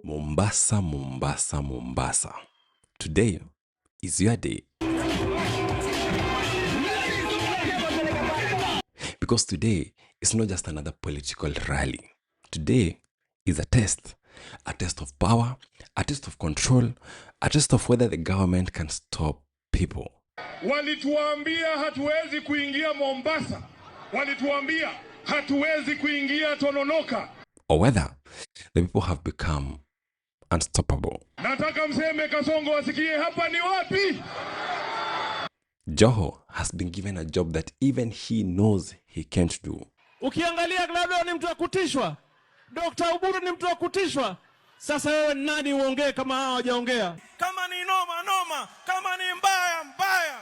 Mombasa, Mombasa, Mombasa. Today is your day. Because today is not just another political rally. Today is a test of power, a test of control, a test of whether the government can stop people. Walituambia hatuwezi kuingia Mombasa. Walituambia hatuwezi kuingia Tononoka. Or whether the people have become unstoppable. Nataka mseme Kasongo wasikie hapa ni wapi? Joho has been given a job that even he knows he can't do. Ukiangalia Glado ni mtu wa kutishwa. Dr. Uburu ni mtu wa kutishwa. Sasa wewe nani uongee kama hao hawajaongea? Kama ni noma, kama ni mbaya.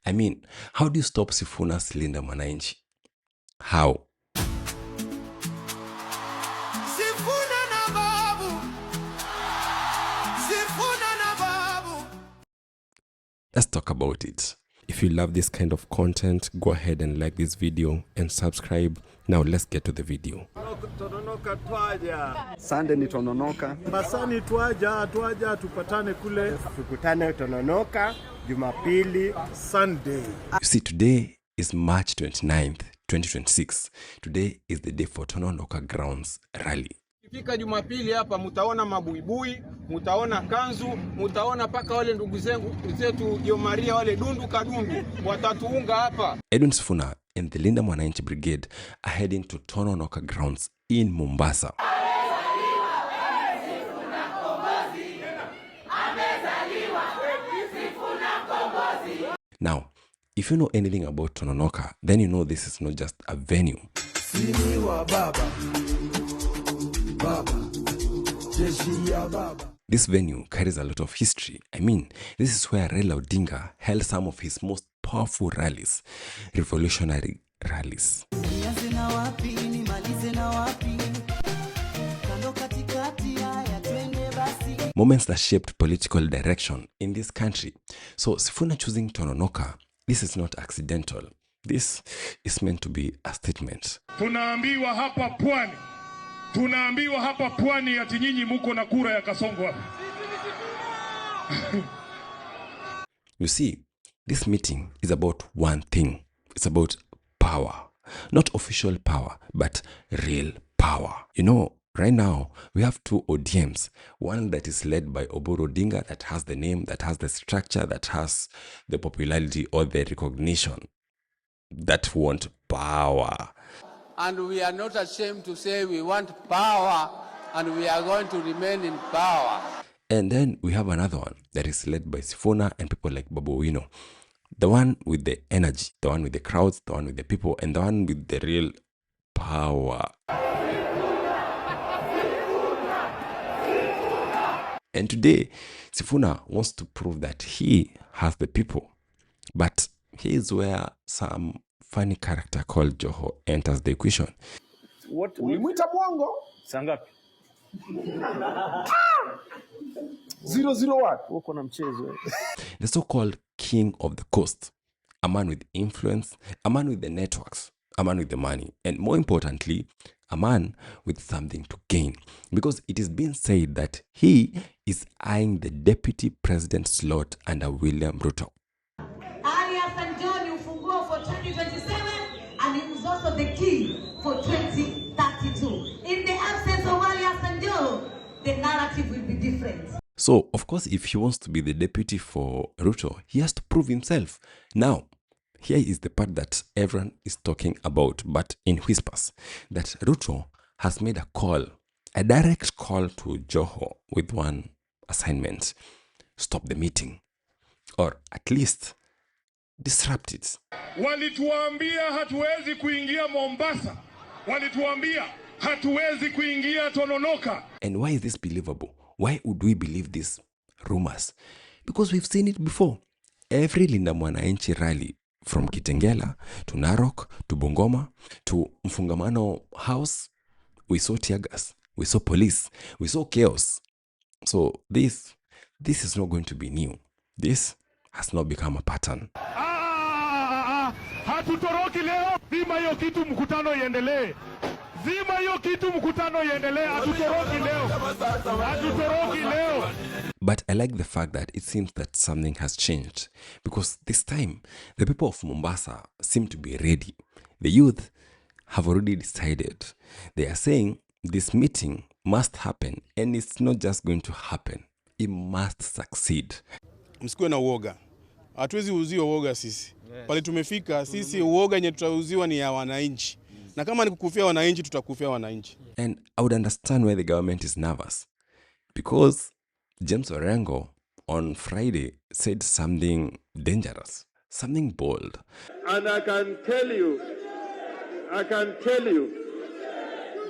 I mean, how do you stop Sifuna's Linda Mwananchi? How? Sifuna na babu. Let's talk about it. If you love this kind of content, go ahead and like this video and subscribe. Now let's get to the video. Tononoka twaja. Sunday ni Tononoka. Basani twaja tupatane kule. Tukutane Tononoka Jumapili Sunday. You see, today is March 29th, 2026. Today is the day for Tononoka Grounds Rally. Fika Jumapili hapa mutaona mabuibui, mutaona kanzu, mutaona paka wale ndugu zetu Yo Maria wale dundu kadundu watatuunga hapa. Edwin Sifuna and the Linda Mwananchi Brigade are heading to Tononoka Grounds in Mombasa. Now, if you know anything about Tononoka, then you know this is not just a venue. This venue carries a lot of history. I mean, this is where Raila Odinga held some of his most powerful rallies, revolutionary rallies. Moments that shaped political direction in this country. So Sifuna choosing Tononoka, this is not accidental. This is meant to be a statement. Tunaambiwa hapa pwani ati nyinyi muko na kura ya Kasongo hapa. You see, this meeting is about one thing. It's about power. Not official power, but real power. You know, right now, we have two ODMs. One that is led by Oburu Odinga, that has the name, that has the structure, that has the popularity or the recognition, that want power. And we are not ashamed to say we want power and we are going to remain in power. And then we have another one that is led by Sifuna and people like Babu Wino. The one with the energy, the one with the crowds, the one with the people, and the one with the real power. And today, Sifuna wants to prove that he has the people. But here's where some funny character called Joho enters the equation. What? Ulimuita mwongo? Sangapi? 001. Uko na mchezo. The so-called king of the coast. A man with influence, a man with the networks, a man with the money, and more importantly, a man with something to gain. Because it is being said that he is eyeing the deputy president slot under William Ruto. For 2027, and he was also the key for 2032. In the absence of Alias and Joho, the narrative will be different. So, of course, if he wants to be the deputy for Ruto, he has to prove himself. Now, here is the part that everyone is talking about, but in whispers, that Ruto has made a call, a direct call to Joho with one assignment: stop the meeting, or at least disrupt it. Walituambia hatuwezi kuingia Mombasa. Walituambia hatuwezi kuingia Tononoka. And why is this believable? Why would we believe these rumors? Because we've seen it before. Every Linda Mwananchi rally, from Kitengela to Narok to Bungoma to Mfungamano House, we saw tear gas, we saw police, we saw chaos. So this is not going to be new. This has not become a pattern. Hatutoroki leo, pima hiyo kitu, mkutano iendelee. Zima hiyo kitu, mkutano iendelee. Hatutoroki leo, hatutoroki leo. But I like the fact that it seems that something has changed, because this time the people of Mombasa seem to be ready. The youth have already decided. They are saying this meeting must happen, and it's not just going to happen. It must succeed. Msikuwe na uoga. Hatuwezi uziwa uoga sisi. Pale tumefika sisi, uoga yenye tutauziwa ni ya wananchi. Na kama ni kukufia wananchi, tutakufia wananchi. And I would understand why the government is nervous, because James Orengo on Friday said something dangerous, something bold. And I can tell you,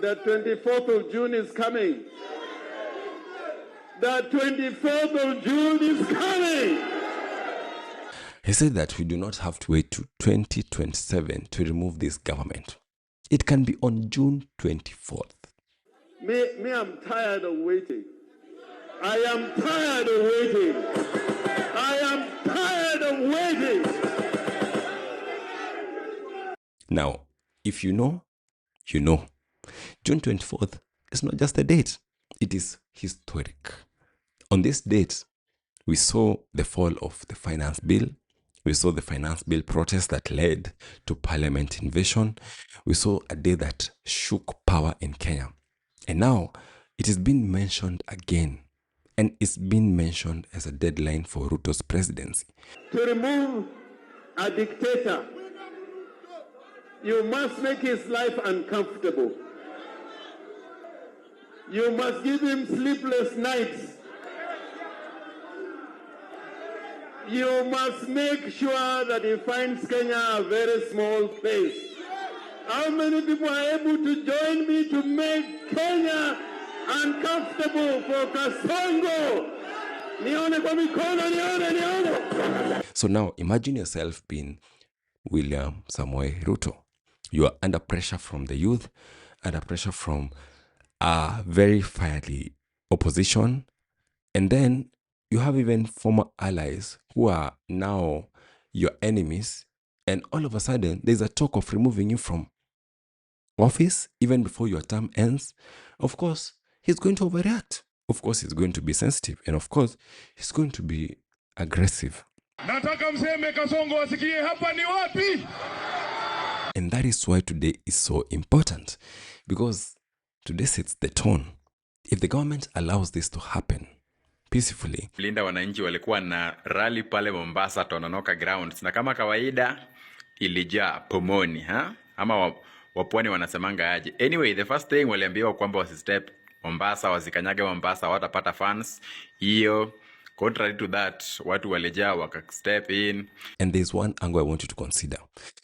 that 24th of June is coming. The 24th of June is coming. He said that we do not have to wait to 2027 to remove this government. It can be on June 24th. Me, I'm tired of waiting. I am tired of waiting. I am tired of waiting. Now, if you know, you know. June 24th is not just a date. It is historic. On this date, we saw the fall of the finance bill. We saw the finance bill protest that led to parliament invasion. We saw a day that shook power in Kenya. And now it is being mentioned again. And it's been mentioned as a deadline for Ruto's presidency. To remove a dictator, you must make his life uncomfortable. You must give him sleepless nights. You must make sure that he finds Kenya a very small place. How many people are able to join me to make Kenya uncomfortable for Kasongo? Nione kwa mikono, nione. So now imagine yourself being William Samoei Ruto. You are under pressure from the youth, under pressure from a very fiery opposition, and then you have even former allies who are now your enemies, and all of a sudden there's a talk of removing you from office even before your term ends. Of course, he's going to overreact. Of course, he's going to be sensitive, and of course, he's going to be aggressive. Nataka mseme Kasongo asikie hapa ni wapi? And that is why today is so important, because today sets the tone. If the government allows this to happen peacefully. Linda wananchi walikuwa na rally pale Mombasa Tononoka grounds, na kama kawaida ilijaa pomoni, ha? Ama wapwani wanasemanga aje. Anyway, the first thing waliambiwa kwamba wasistep Mombasa, wasikanyage Mombasa, watapata fans. Hiyo contrary to that, watu walijaa waka step in. And there's one angle I want you to consider.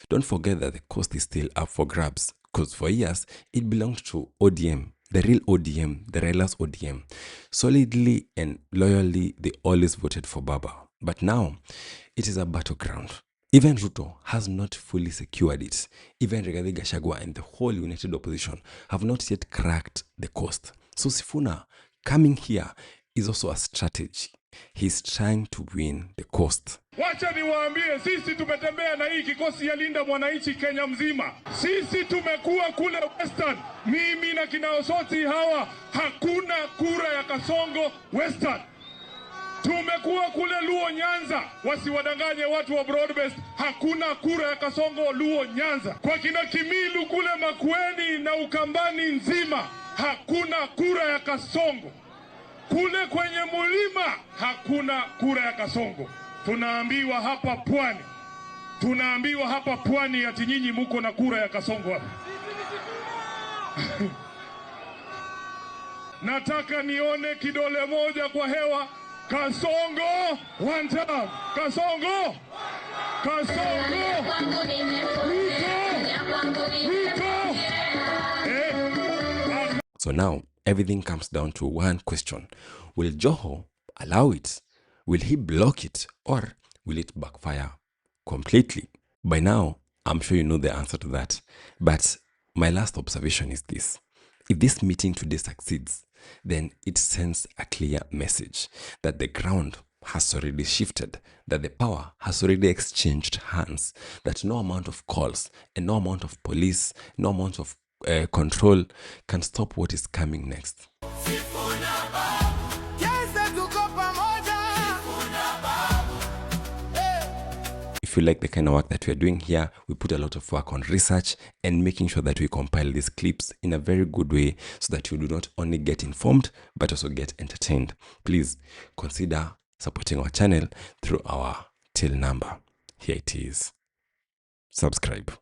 Don't forget that the coast is still up for grabs, because for years it belonged to ODM, the real ODM, the Raila's ODM. Solidly and loyally, they always voted for Baba. But now, it is a battleground. Even Ruto has not fully secured it. Even Rigathi Gachagua and the whole united opposition have not yet cracked the coast. So Sifuna coming here is also a strategy. He's trying to win the coast. Wacha niwaambie, sisi tumetembea na hii kikosi ya Linda Mwananchi Kenya mzima. Sisi tumekuwa kule Western. Mimi na kina Osoti hawa, hakuna kura ya Kasongo Western. Tumekuwa kule Luo Nyanza, wasiwadanganye watu wa Broadbest, hakuna kura ya Kasongo Luo Nyanza. Kwa kina Kimilu kule Makueni na Ukambani nzima, hakuna kura ya Kasongo. Kule kwenye mulima hakuna kura ya Kasongo. Tunaambiwa hapa pwani ati nyinyi muko na kura ya Kasongo hapa. Nataka nione kidole moja kwa hewa. Kasongo, one time. Kasongo. Ruto. So now, everything comes down to one question. Will Joho allow it? Will he block it? Or will it backfire completely? By now, I'm sure you know the answer to that. But my last observation is this. If this meeting today succeeds, then it sends a clear message that the ground has already shifted, that the power has already exchanged hands, that no amount of calls and no amount of police, no amount of control can stop what is coming next. If you like the kind of work that we are doing here, we put a lot of work on research and making sure that we compile these clips in a very good way so that you do not only get informed but also get entertained. Please consider supporting our channel through our till number. Here it is. Subscribe.